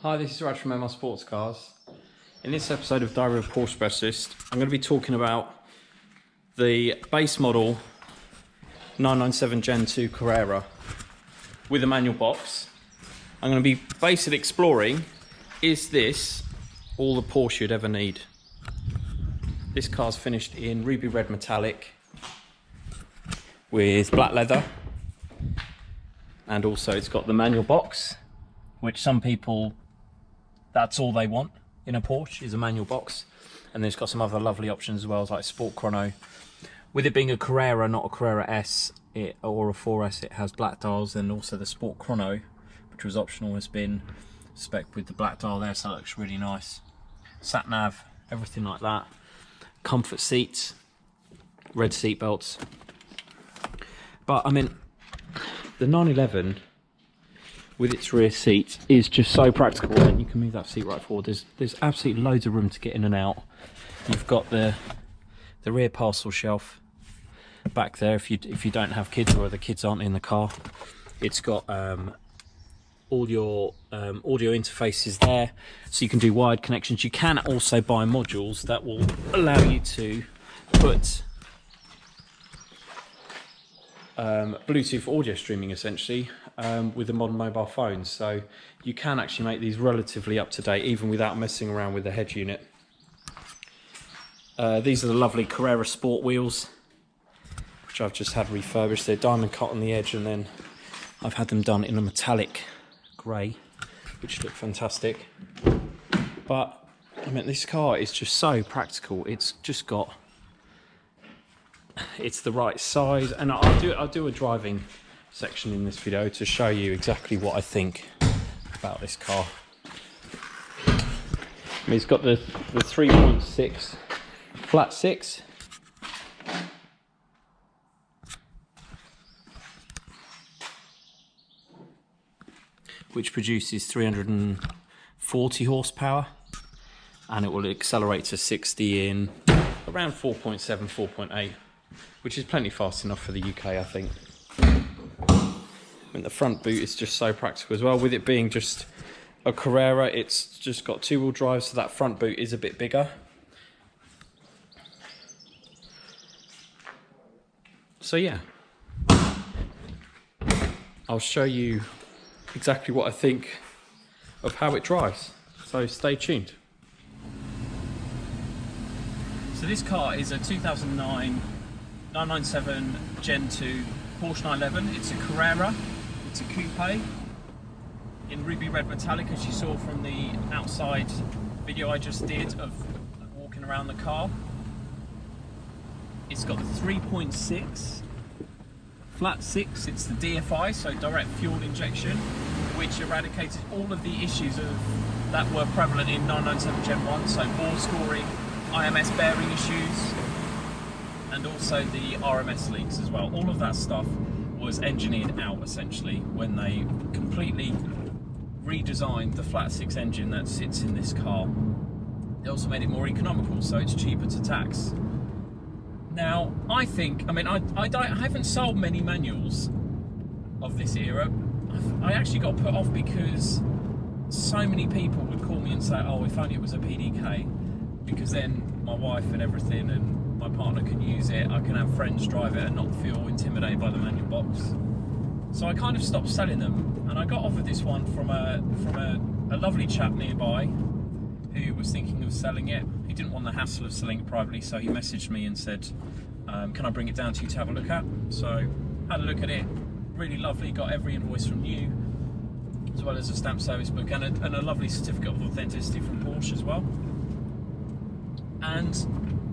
Hi, this is Raj from Sportscars. In this episode of Diary of Porsche Specialist, I'm going to be talking about the base model 997 Gen 2 Carrera with a manual box. I'm going to be basically exploring, is this all the Porsche you'd ever need? This car's finished in ruby red metallic with black leather, and also it's got the manual box, which some people, that's all they want in a Porsche, is a manual box. And then it's got some other lovely options as well, like Sport Chrono. With it being a Carrera, not a Carrera S or a 4S, it has black dials, and also the Sport Chrono, which was optional, has been spec with the black dial there, so that looks really nice. Sat nav, everything like that. Comfort seats, red seat belts. But I mean, the 911 with its rear seat is just so practical, and you can move that seat right forward. There's absolutely loads of room to get in and out. You've got the rear parcel shelf back there if you don't have kids or the kids aren't in the car. It's got all your audio interfaces there, so you can do wired connections. You can also buy modules that will allow you to put Bluetooth audio streaming essentially with the modern mobile phones, so you can actually make these relatively up to date even without messing around with the head unit. These are the lovely Carrera Sport wheels, which I've just had refurbished. They're diamond cut on the edge, and then I've had them done in a metallic grey, which look fantastic. But I mean, this car is just so practical. It's just got, it's the right size, and I'll do a driving section in this video to show you exactly what I think about this car. I mean, it's got the 3.6 flat six, which produces 340 horsepower, and it will accelerate to 60 in around 4.7, 4.8, which is plenty fast enough for the UK, I think. And the front boot is just so practical as well. With it being just a Carrera, it's just got two-wheel drive, so that front boot is a bit bigger. So yeah, I'll show you exactly what I think of how it drives, so stay tuned. So this car is a 2009 997 Gen 2 Porsche 911. It's a Carrera, it's a coupe in ruby red metallic, as you saw from the outside video I just did of walking around the car. It's got the 3.6 flat six, it's the DFI, so direct fuel injection, which eradicated all of the issues that were prevalent in 997 Gen 1, so bore scoring, IMS bearing issues, and also the RMS leaks as well. All of that stuff was engineered out essentially when they completely redesigned the flat six engine that sits in this car. They also made it more economical, so it's cheaper to tax. Now, I think, I mean, I haven't sold many manuals of this era. I actually got put off because so many people would call me and say, oh, if only it was a PDK, because then my wife and everything and my partner can use it, I can have friends drive it and not feel intimidated by the manual box. So I kind of stopped selling them, and I got offered this one from a lovely chap nearby who was thinking of selling it. He didn't want the hassle of selling it privately, so he messaged me and said, can I bring it down to you to have a look at? So had a look at it, really lovely, got every invoice from you, as well as a stamp service book and a lovely certificate of authenticity from Porsche as well. And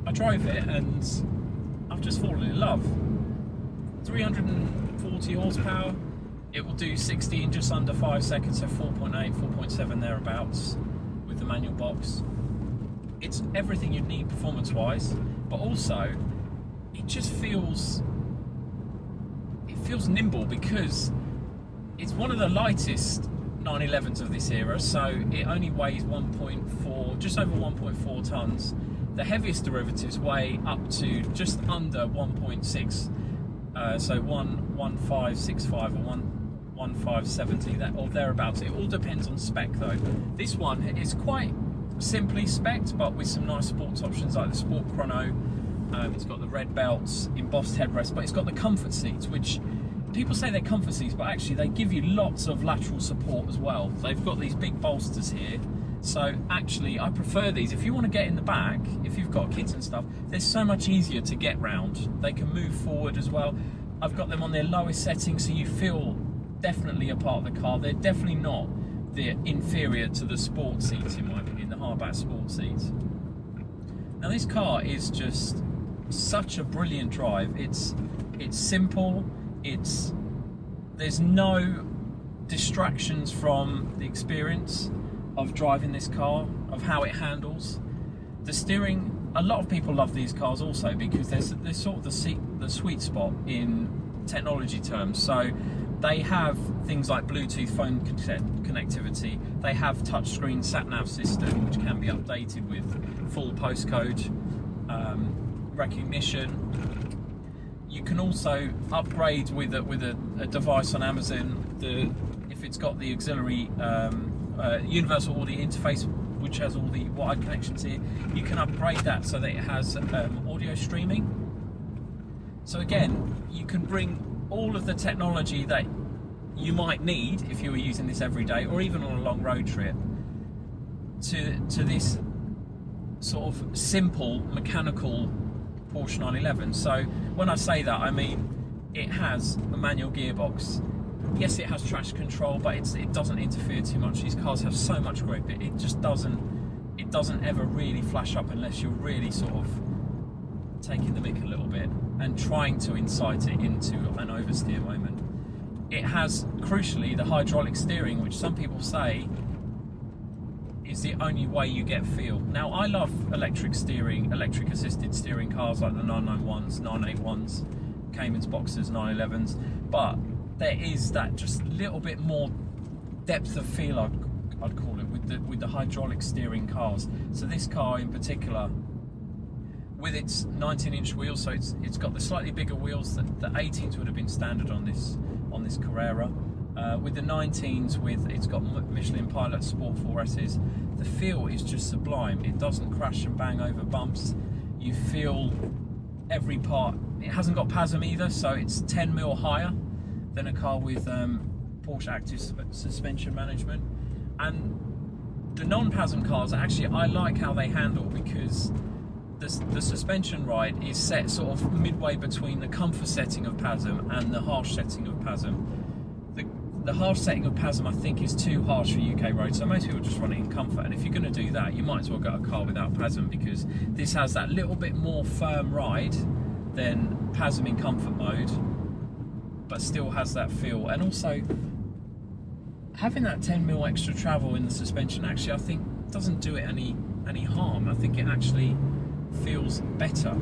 I drove it and I've just fallen in love. 340 horsepower, it will do 60 in just under 5 seconds, so 4.8, 4.7 thereabouts with the manual box. It's everything you'd need performance-wise, but also it just feels nimble, because it's one of the lightest 911s of this era, so it only weighs 1.4, just over 1.4 tons. The heaviest derivatives weigh up to just under 1.6, so 1.1565 or 1570, that or thereabouts. It all depends on spec though. This one is quite simply spec'd, but with some nice sports options like the Sport Chrono. It's got the red belts, embossed headrest, but it's got the comfort seats, which people say they're comfort seats, but actually they give you lots of lateral support as well. They've got these big bolsters here, so actually I prefer these. If you want to get in the back, if you've got kids and stuff, they're so much easier to get round. They can move forward as well. I've got them on their lowest setting, so you feel definitely a part of the car. They're definitely not the inferior to the sport seats, in my opinion, the hardback sport seats. Now this car is just such a brilliant drive. It's simple. There's no distractions from the experience of driving this car, of how it handles. The steering, a lot of people love these cars also because there's sort of the sweet spot in technology terms. So they have things like Bluetooth phone connectivity. They have touchscreen sat-nav system, which can be updated with full postcode recognition. You can also upgrade with a device on Amazon. If it's got the auxiliary universal audio interface, which has all the wired connections here, you can upgrade that so that it has audio streaming. So again, you can bring all of the technology that you might need if you were using this every day, or even on a long road trip, to this sort of simple mechanical Porsche 911. So when I say that, I mean it has a manual gearbox. Yes, it has traction control, but it doesn't interfere too much. These cars have so much grip, it just doesn't ever really flash up unless you're really sort of taking the mick a little bit and trying to incite it into an oversteer moment. It has, crucially, the hydraulic steering, which some people say is the only way you get feel. Now, I love electric assisted steering cars like the 991s, 981s, Cayman's Boxers, 911s, but there is that just little bit more depth of feel, I'd call it, with the hydraulic steering cars. So this car in particular, with its 19-inch wheels, so it's got the slightly bigger wheels that the 18s would have been standard on this Carrera. With the 19s, it's got Michelin Pilot Sport 4S's. The feel is just sublime. It doesn't crash and bang over bumps. You feel every part. It hasn't got PASM either, so it's 10mm higher than a car with Porsche Active Suspension Management. And the non-PASM cars, actually, I like how they handle, because the suspension ride is set sort of midway between the comfort setting of PASM and the harsh setting of PASM. The harsh setting of PASM, I think, is too harsh for UK roads, so most people just run it in comfort. And if you're going to do that, you might as well get a car without PASM, because this has that little bit more firm ride than PASM in comfort mode, but still has that feel. And also, having that 10mm extra travel in the suspension, actually, I think doesn't do it any harm. I think it actually feels better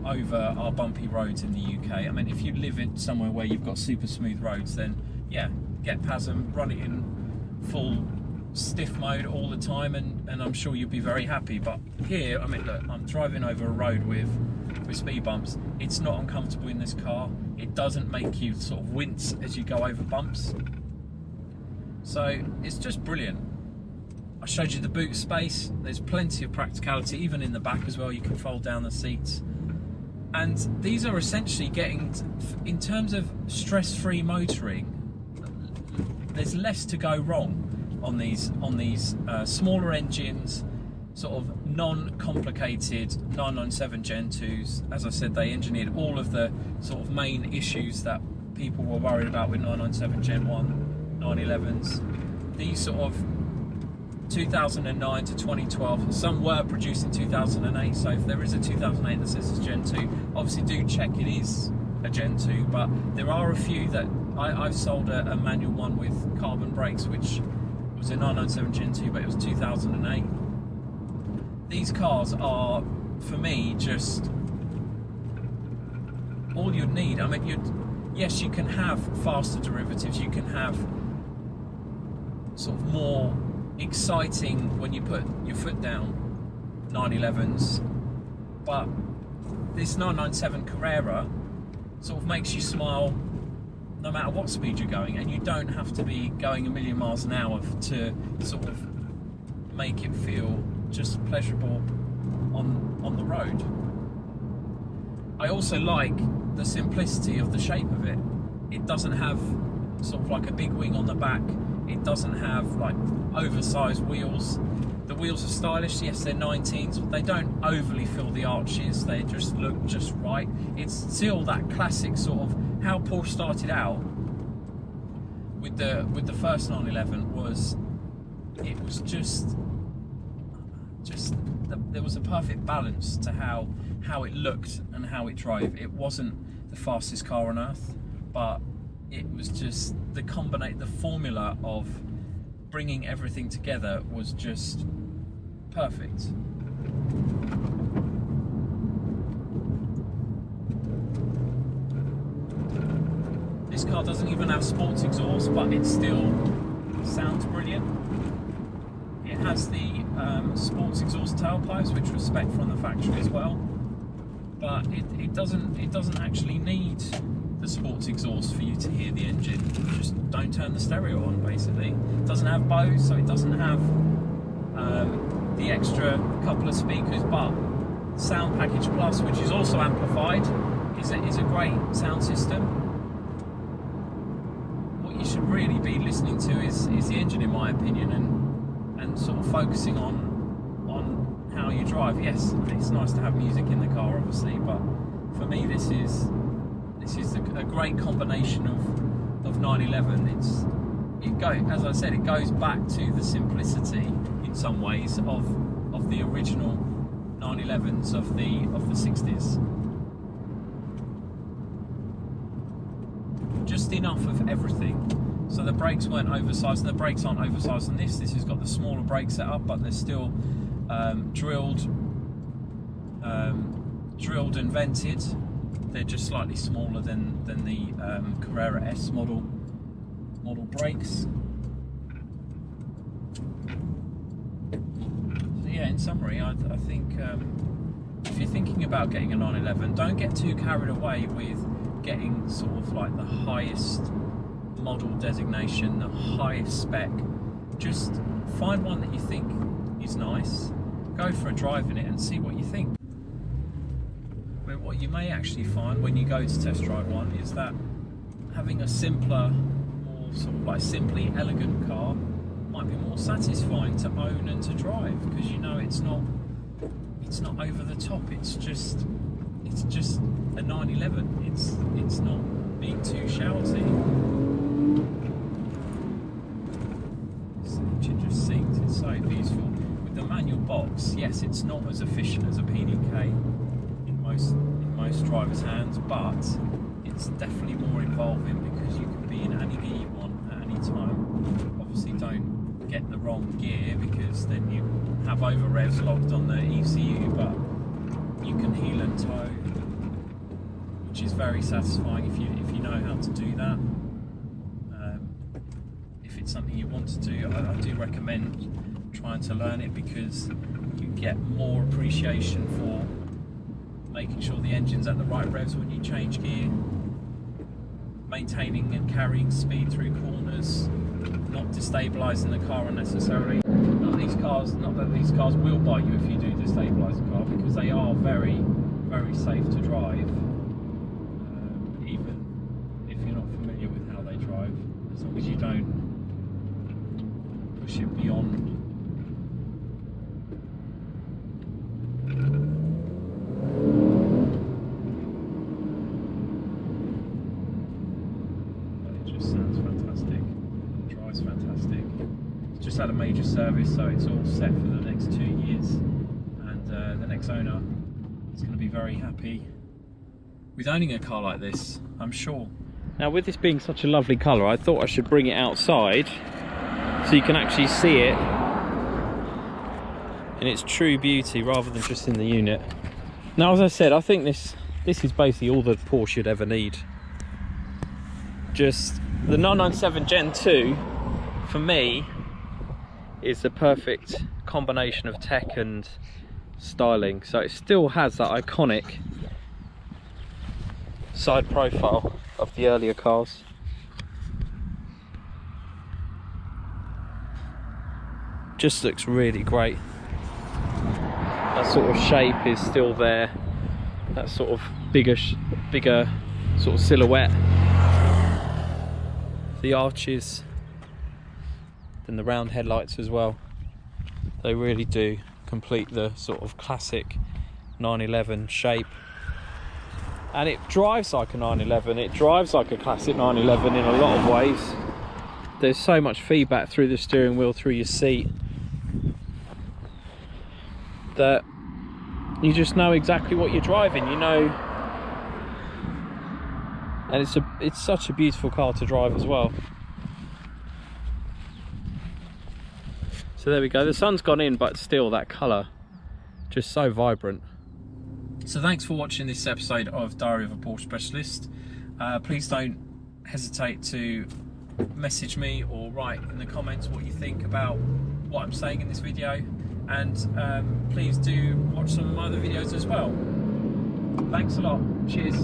over our bumpy roads in the UK. I mean, if you live in somewhere where you've got super smooth roads, then yeah, get PASM, run it in full stiff mode all the time, and I'm sure you'll be very happy. But here, I mean, look, I'm driving over a road with speed bumps. It's not uncomfortable in this car. It doesn't make you sort of wince as you go over bumps. So it's just brilliant. I showed you the boot space. There's plenty of practicality, even in the back as well. You can fold down the seats. And these are essentially getting, in terms of stress-free motoring, there's less to go wrong on these smaller engines, sort of non-complicated 997 Gen 2s. As I said, they engineered all of the sort of main issues that people were worried about with 997 Gen 1, 911s. These sort of 2009 to 2012, some were produced in 2008, so if there is a 2008 that says it's Gen 2, obviously do check it is a Gen 2, but there are a few that I've sold a manual one with carbon brakes, which was a 997 Gen 2, but it was 2008. These cars are, for me, just all you'd need. I mean, yes, you can have faster derivatives, you can have sort of more exciting when you put your foot down 911s, but this 997 Carrera sort of makes you smile no matter what speed you're going, and you don't have to be going 1,000,000 miles an hour to sort of make it feel just pleasurable on the road. I also like the simplicity of the shape of it. It doesn't have sort of like a big wing on the back. It doesn't have like oversized wheels. The wheels are stylish, yes, they're 19s, but they don't overly fill the arches. They just look just right. It's still that classic sort of how Porsche started out with the first 911 was, it was just there was a perfect balance to how it looked and how it drove. It wasn't the fastest car on earth, but it was just the formula of bringing everything together was just perfect. This car doesn't even have sports exhaust, but it still sounds brilliant. It has the sports exhaust tailpipes, which were spec from the factory as well, but it doesn't actually need the sports exhaust for you to hear the engine. Just don't turn the stereo on, basically. It doesn't have BOSE, so it doesn't have the extra couple of speakers, but Sound Package Plus, which is also amplified, is a great sound system. What you should really be listening to is the engine, in my opinion, and sort of focusing on how you drive. Yes, it's nice to have music in the car, obviously, but for me this is a great combination of 911. As I said, it goes back to the simplicity in some ways of the original 911s of the 60s. Just enough of everything. So the brakes weren't oversized, and the brakes aren't oversized on this. This has got the smaller brake setup, but they're still drilled and vented. They're just slightly smaller than the Carrera S model brakes. So yeah, in summary, I think if you're thinking about getting a 911, don't get too carried away with getting sort of like the highest model designation, the highest spec. Just find one that you think is nice, go for a drive in it and see what you think. But what you may actually find when you go to test drive one is that having a simpler, more sort of like simply elegant car might be more satisfying to own and to drive, because you know it's not over the top. It's just a 911. It's not being too shouty. This engine just sings. It's so beautiful. With the manual box, yes, it's not as efficient as a PDK in most drivers' hands, but it's definitely more involving because you can be in any gear you want at any time. Obviously, don't get the wrong gear, because then you have over revs logged on the ECU, but you can heel and tow, which is very satisfying if you know how to do that. If it's something you want to do, I do recommend trying to learn it, because you get more appreciation for making sure the engine's at the right revs when you change gear, maintaining and carrying speed through corners, not destabilising the car unnecessarily. Not that these cars will bite you if you do destabilise the car, because they are very, very safe to drive, even if you're not familiar with how they drive, as long as you don't push it beyond. Just had a major service, so it's all set for the next 2 years, and the next owner is going to be very happy with owning a car like this, I'm sure. Now, with this being such a lovely colour, I thought I should bring it outside so you can actually see it in its true beauty rather than just in the unit. Now, as I said, I think this is basically all that Porsche should ever need. Just the 997 Gen 2 for me is the perfect combination of tech and styling. So it still has that iconic side profile of the earlier cars. just looks really great. That sort of shape is still there, that sort of bigger sort of silhouette. The arches and the round headlights as well, they really do complete the sort of classic 911 shape. And it drives like a 911, it drives like a classic 911 in a lot of ways. There's so much feedback through the steering wheel, through your seat, that you just know exactly what you're driving, you know. And it's such a beautiful car to drive as well. So there we go, the sun's gone in, but still that colour, just so vibrant. So thanks for watching this episode of Diary of a Porsche Specialist. Please don't hesitate to message me or write in the comments what you think about what I'm saying in this video, and please do watch some of my other videos as well. Thanks a lot, cheers.